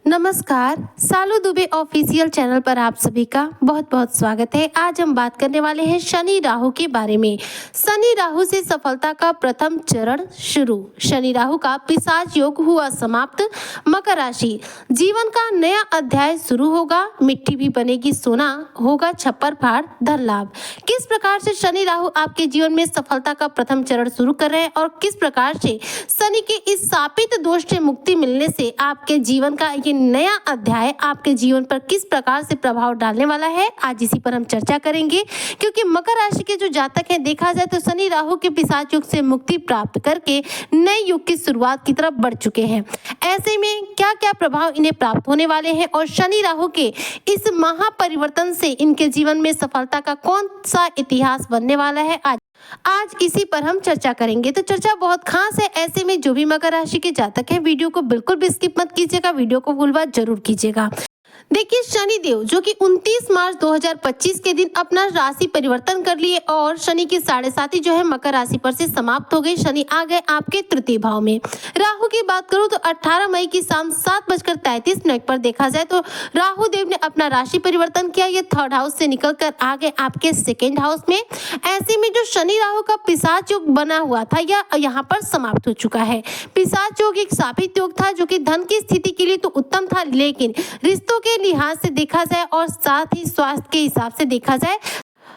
नमस्कार, सालू Dubey official channel पर आप सभी का बहुत बहुत स्वागत है। आज हम बात करने वाले हैं शनि राहु के बारे में। शनि राहु से सफलता का प्रथम चरण शुरू। शनि राहु का पिशाच योग हुआ समाप्त। मकर राशि, जीवन का नया अध्याय शुरू होगा। मिट्टी भी बनेगी सोना, होगा छप्पर फाड़ धन लाभ। किस प्रकार से शनि राहु आपके जीवन में सफलता का प्रथम चरण शुरू कर रहे हैं और किस प्रकार से शनि के इस शापित दोष से मुक्ति मिलने से आपके जीवन का ये नया अध्याय आपके जीवन पर किस प्रकार से प्रभाव डालने वाला है, आज इसी पर हम चर्चा करेंगे। क्योंकि मकर राशि के जो जातक हैं, देखा जाए तो शनि राहु के पिशाच योग से मुक्ति प्राप्त करके नए युग की शुरुआत की तरफ बढ़ चुके हैं। ऐसे में क्या क्या प्रभाव इन्हें प्राप्त होने वाले हैं और शनि राहु के इस महापरिवर्तन से इनके जीवन में सफलता का कौन सा इतिहास बनने वाला है, आज इसी पर हम चर्चा करेंगे। तो चर्चा बहुत खास है। ऐसे में जो भी मकर राशि के जातक हैं, वीडियो को बिल्कुल भी स्किप मत कीजिएगा, वीडियो को फुल वॉच जरूर कीजिएगा। देखिए, शनि देव जो कि 29 मार्च 2025 के दिन अपना राशि परिवर्तन कर लिए और शनि की 7.5 जो है मकर राशि पर से समाप्त हो गई। शनि आ गए आपके तृतीय भाव में। राहु की बात करूं तो 18 मई की शाम 7:33 पर देखा जाए तो राहु देव ने अपना राशि परिवर्तन किया। ये थर्ड हाउस से निकलकर आ गए आपके सेकेंड हाउस में। ऐसे में जो शनि राहु का पिशाच योग बना हुआ था यह यहाँ पर समाप्त हो चुका है। पिशाच योग एक शापित योग था जो कि धन की स्थिति के लिए तो उत्तम था, लेकिन रिश्तों के लिहाज से देखा जाए और साथ ही स्वास्थ्य के हिसाब से देखा जाए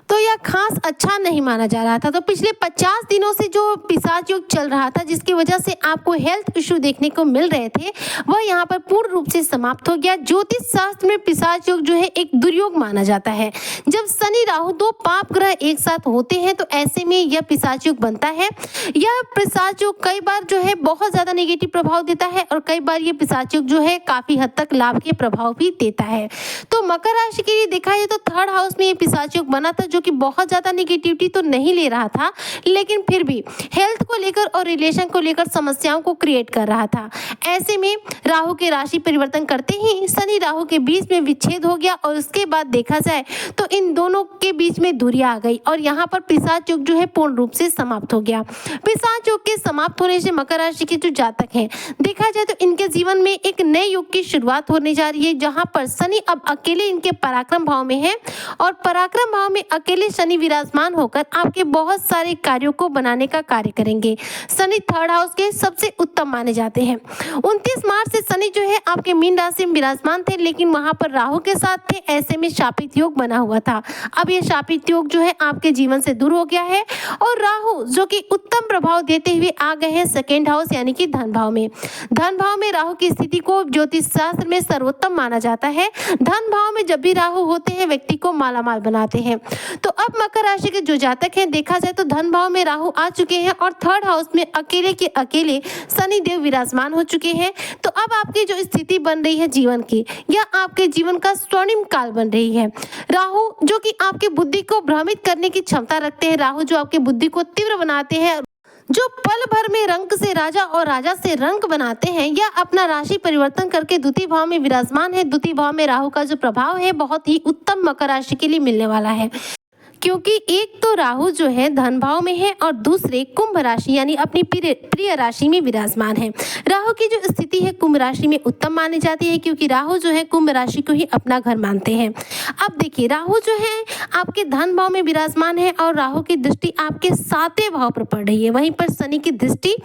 तो यह खास अच्छा नहीं माना जा रहा था। तो पिछले 50 दिनों से जो पिशाच योग चल रहा था, जिसकी वजह से आपको हेल्थ इश्यू देखने को मिल रहे थे, वह यहाँ पर पूर्ण रूप से समाप्त हो गया। ज्योतिष शास्त्र में पिशाच योग जो है एक दुर्योग माना जाता है। जब शनि राहु दो पाप ग्रह एक साथ होते हैं तो ऐसे में यह पिशाच योग बनता है। यह पिशाच योग कई बार जो है बहुत ज्यादा नेगेटिव प्रभाव देता है और कई बार ये पिशाच योग जो है काफी हद तक लाभ के प्रभाव भी देता है। तो मकर राशि के लिए देखा जाए तो थर्ड हाउस में ये पिशाच योग बना था जो कि बहुत ज्यादा नेगेटिविटी तो नहीं ले रहा था, लेकिन फिर भी हेल्थ को लेकर और रिलेशन को लेकर समस्याओं को क्रिएट कर रहा था। ऐसे में राहु के राशि परिवर्तन करते ही शनि राहु के बीच में विच्छेद हो गया और उसके बाद देखा जाए तो इन दोनों के बीच में दूरी आ गई और यहाँ पर पिशाच योग जो है पूर्ण रूप से समाप्त हो गया। पिशाच योग के समाप्त होने से मकर राशि के जो जातक हैं, देखा जाए तो इनके जीवन में एक नए युग की शुरुआत होने जा रही है, जहाँ पर शनि अब अकेले इनके पराक्रम भाव में है और पराक्रम भाव में अकेले शनि विराजमान होकर आपके बहुत सारे कार्यों को बनाने का कार्य करेंगे। शनि थर्ड हाउस के सबसे उत्तम माने जाते हैं। 29 मार्च से शनि जो है आपके मीन राशि में विराजमान थे, लेकिन वहां पर राहु के साथ थे। ऐसे में शापित योग बना हुआ था। अब ये शापित योग जो है आपके जीवन से दूर हो गया है और राहु जो कि उत्तम प्रभाव देते हुए आ गए हैं सेकेंड हाउस यानी कि धन भाव में। धन भाव में राहु की स्थिति को ज्योतिष शास्त्र में सर्वोत्तम माना जाता है। धन भाव में जब भी राहु होते हैं व्यक्ति को मालामाल बनाते हैं। तो अब मकर राशि के जो जातक हैं, देखा जाए तो धन भाव में राहु आ चुके हैं और थर्ड हाउस में अकेले के अकेले शनि देव विराजमान हो चुके हैं। तो अब आपकी जो स्थिति बन रही है जीवन की, यह आपके जीवन का स्वर्णिम काल बन रही है। राहु जो कि आपके बुद्धि को भ्रमित करने की क्षमता रखते हैं, राहु जो आपके बुद्धि को तीव्र बनाते हैं, जो पल भर में रंक से राजा और राजा से रंक बनाते हैं, यह अपना राशि परिवर्तन करके द्वितीय भाव में विराजमान है। द्वितीय भाव में राहु का जो प्रभाव है बहुत ही उत्तम मकर राशि के लिए मिलने वाला है, क्योंकि एक तो राहु जो है धन भाव में है और दूसरे कुंभ राशि यानी अपनी प्रिय राशि में विराजमान है। राहु की जो स्थिति है कुंभ राशि में उत्तम मानी जाती है, क्योंकि राहु जो है कुंभ राशि को ही अपना घर मानते हैं। अब देखिए, राहु जो है आपके धन भाव में विराजमान है और राहु की दृष्टि आपके 7वें भाव पर पड़ रही है। वहीं पर शनि की दृष्टि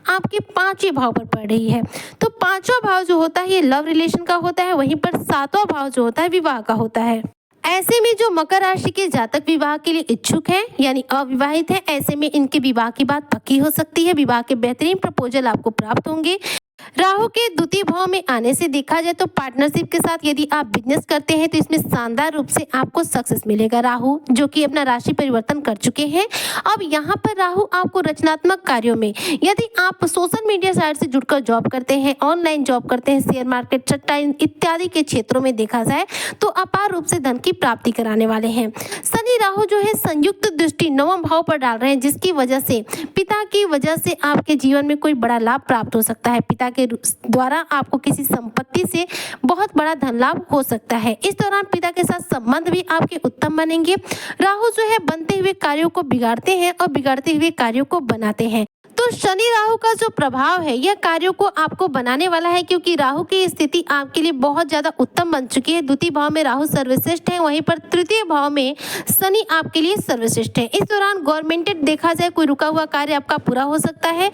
आपके 5वें भाव पर पड़ रही है। तो 5वां भाव जो होता है ये लव रिलेशन का होता है, वहीं पर 7वां भाव जो होता है विवाह का होता है। ऐसे में जो मकर राशि के जातक विवाह के लिए इच्छुक हैं यानी अविवाहित हैं, ऐसे में इनके विवाह की बात पक्की हो सकती है। विवाह के बेहतरीन प्रपोजल आपको प्राप्त होंगे। राहु के द्वितीय भाव में आने से देखा जाए तो पार्टनरशिप के साथ यदि आप बिजनेस करते हैं तो इसमें शानदार रूप से आपको सक्सेस मिलेगा। राहु जो कि अपना राशि परिवर्तन कर चुके हैं। अब यहाँ पर राहु आपको रचनात्मक कार्यों में, यदि आप सोशल मीडिया साइट से जुड़कर जॉब करते हैं, ऑनलाइन जॉब करते हैं, शेयर मार्केट, सट्टा इत्यादि के क्षेत्रों में देखा जाए तो अपार रूप से धन की प्राप्ति कराने वाले हैं। शनि राहु जो है संयुक्त दृष्टि 9वें भाव पर डाल रहे हैं, जिसकी वजह से पिता की वजह से आपके जीवन में कोई बड़ा लाभ प्राप्त हो सकता है। पिता के द्वारा आपको किसी संपत्ति से बहुत बड़ा धन लाभ हो सकता है। इस दौरान पिता के साथ संबंध भी आपके उत्तम बनेंगे। राहु जो है बनते हुए कार्यों को बिगाड़ते हैं और बिगाड़ते हुए कार्यों को बनाते हैं। तो शनि राहु का जो प्रभाव है यह कार्यों को आपको बनाने वाला है, क्योंकि राहु की स्थिति आपके लिए बहुत ज्यादा उत्तम बन चुकी है। द्वितीय भाव में राहु सर्वश्रेष्ठ है, वहीं पर तृतीय भाव में शनि आपके लिए सर्वश्रेष्ठ है। इस दौरान गवर्नमेंटेड देखा जाए कोई रुका हुआ कार्य आपका पूरा हो सकता है।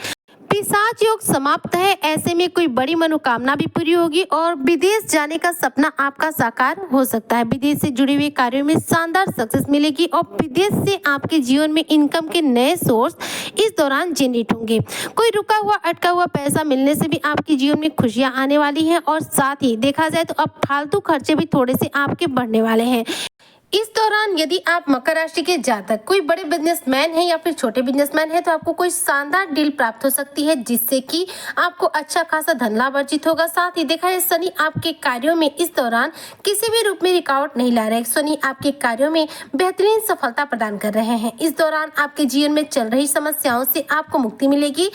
पिशाच योग समाप्त है, ऐसे में कोई बड़ी मनोकामना भी पूरी होगी और विदेश जाने का सपना आपका साकार हो सकता है। विदेश से जुड़े हुए कार्यों में शानदार सक्सेस मिलेगी और विदेश से आपके जीवन में इनकम के नए सोर्स इस दौरान जनरेट होंगे। कोई रुका हुआ अटका हुआ पैसा मिलने से भी आपके जीवन में खुशियां आने वाली हैं और साथ ही देखा जाए तो अब फालतू खर्चे भी थोड़े से आपके बढ़ने वाले हैं। इस दौरान यदि आप मकर राशि के जातक कोई बड़े बिजनेसमैन हैं या फिर छोटे बिजनेसमैन हैं तो आपको कोई शानदार डील प्राप्त हो सकती है, जिससे कि आपको अच्छा खासा धन लाभ अर्जित होगा। साथ ही देखा है शनि आपके कार्यों में इस दौरान किसी भी रूप में रुकावट नहीं ला रहे। शनि आपके कार्यों में बेहतरीन सफलता प्रदान कर रहे हैं। इस दौरान आपके जीवन में चल रही समस्याओं से आपको मुक्ति मिलेगी।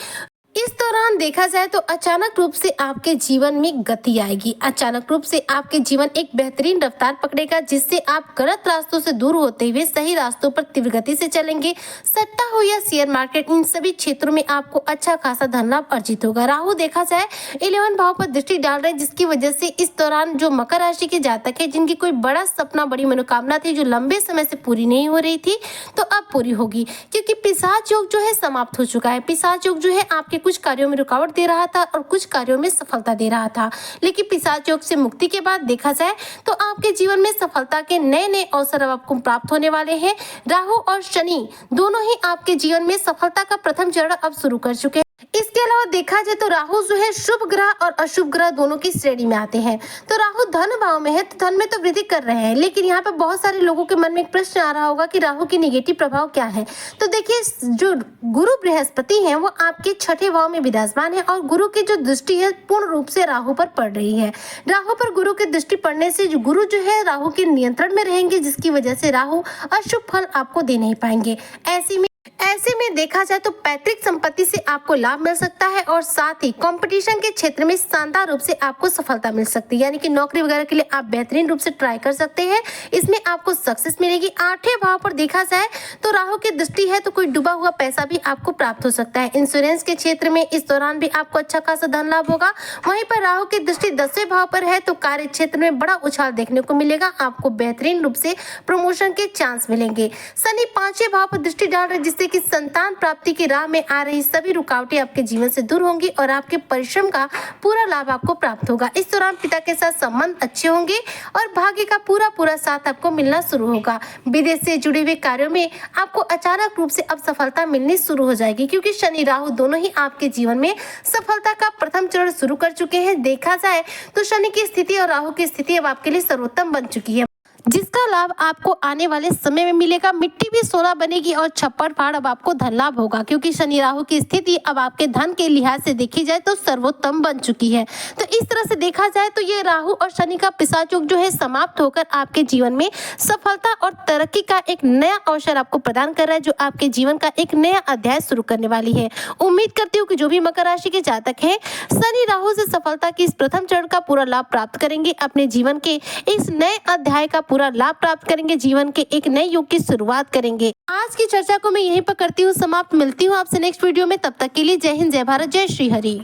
इस दौरान देखा जाए तो अचानक रूप से आपके जीवन में गति आएगी। अचानक रूप से आपके जीवन एक बेहतरीन रफ्तार पकड़ेगा, जिससे आप गलत रास्तों से दूर होते हुए सही रास्तों पर तीव्र गति से चलेंगे। सट्टा हो या शेयर मार्केट, इन सभी क्षेत्रों में आपको अच्छा खासा धन लाभ अर्जित होगा। राहु देखा जाए 11 भाव पर दृष्टि डाल रहे हैं, जिसकी वजह से इस दौरान जो मकर राशि के जातक है जिनकी कोई बड़ा सपना बड़ी मनोकामना थी जो लंबे समय से पूरी नहीं हो रही थी, तो अब पूरी होगी, क्योंकि पिशाच योग जो है समाप्त हो चुका है। पिशाच योग जो है आपके कुछ कार्यों में रुकावट दे रहा था और कुछ कार्यों में सफलता दे रहा था, लेकिन पिशाच योग से मुक्ति के बाद देखा जाए तो आपके जीवन में सफलता के नए नए अवसर अब आपको प्राप्त होने वाले हैं। राहु और शनि दोनों ही आपके जीवन में सफलता का प्रथम चरण अब शुरू कर चुके हैं। इसके अलावा देखा जाए तो राहु जो है शुभ ग्रह और अशुभ ग्रह दोनों की श्रेणी में आते हैं। तो राहु धन भाव में है, तो धन में तो वृद्धि कर रहे हैं, लेकिन यहाँ पे बहुत सारे लोगों के मन में एक प्रश्न आ रहा होगा कि राहु की नेगेटिव प्रभाव क्या है। तो देखिए, जो गुरु बृहस्पति हैं वो आपके छठे भाव में विराजमान है और गुरु की जो दृष्टि है पूर्ण रूप से राहु पर पड़ रही है। राहु पर गुरु की दृष्टि पड़ने से गुरु जो है राहु के नियंत्रण में रहेंगे, जिसकी वजह से राहु अशुभ फल आपको दे नहीं पाएंगे। ऐसे में देखा जाए तो पैतृक संपत्ति से आपको लाभ मिल सकता है और साथ ही कंपटीशन के क्षेत्र में शानदार रूप से आपको सफलता मिल सकती है, यानी कि नौकरी वगैरह के लिए आप बेहतरीन रूप से ट्राई कर सकते हैं, इसमें आपको सक्सेस मिलेगी। 8वें भाव पर देखा जाए तो राहु की दृष्टि है, तो कोई डूबा हुआ पैसा भी आपको प्राप्त हो सकता है। इंश्योरेंस के क्षेत्र में इस दौरान भी आपको अच्छा खासा धन लाभ होगा। वहीं पर राहु की दृष्टि 10वें भाव पर है, तो कार्य क्षेत्र में बड़ा उछाल देखने को मिलेगा, आपको बेहतरीन रूप से प्रमोशन के चांस मिलेंगे। शनि 5वें भाव पर दृष्टि डाल रहे, जिससे कि संतान प्राप्ति की राह में आ रही सभी रुकावटें आपके जीवन से दूर होंगी और आपके परिश्रम का पूरा लाभ आपको प्राप्त होगा। इस दौरान पिता के साथ संबंध अच्छे होंगे और भाग्य का पूरा साथ आपको मिलना शुरू होगा। विदेश से जुड़े हुए कार्यों में आपको अचानक रूप से अब सफलता मिलनी शुरू हो जाएगी, क्योंकि शनि राहु दोनों ही आपके जीवन में सफलता का प्रथम चरण शुरू कर चुके हैं। देखा जाए तो शनि की स्थिति और राहु की स्थिति अब आपके लिए सर्वोत्तम बन चुकी है, जिसका लाभ आपको आने वाले समय में मिलेगा। मिट्टी भी सोना बनेगी और छप्पर फाड़ अब आपको धन लाभ होगा, क्योंकि शनि राहु की स्थिति अब आपके धन के लिहाज से देखी जाए तो सर्वोत्तम बन चुकी है। तो इस तरह से देखा जाए तो ये राहु और शनि का पिशाच योग जो है समाप्त होकर आपके जीवन में सफलता और तरक्की का एक नया अवसर आपको प्रदान कर रहा है, जो आपके जीवन का एक नया अध्याय शुरू करने वाली है। उम्मीद करती हूँ कि जो भी मकर राशि के जातक हैं शनि राहु से सफलता की इस प्रथम चरण का पूरा लाभ प्राप्त करेंगे, अपने जीवन के इस नए अध्याय का पूरा लाभ प्राप्त करेंगे, जीवन के एक नए युग की शुरुआत करेंगे। आज की चर्चा को मैं यहीं पर करती हूँ समाप्त। मिलती हूँ आपसे नेक्स्ट वीडियो में, तब तक के लिए जय हिंद, जय भारत, जय श्री हरि।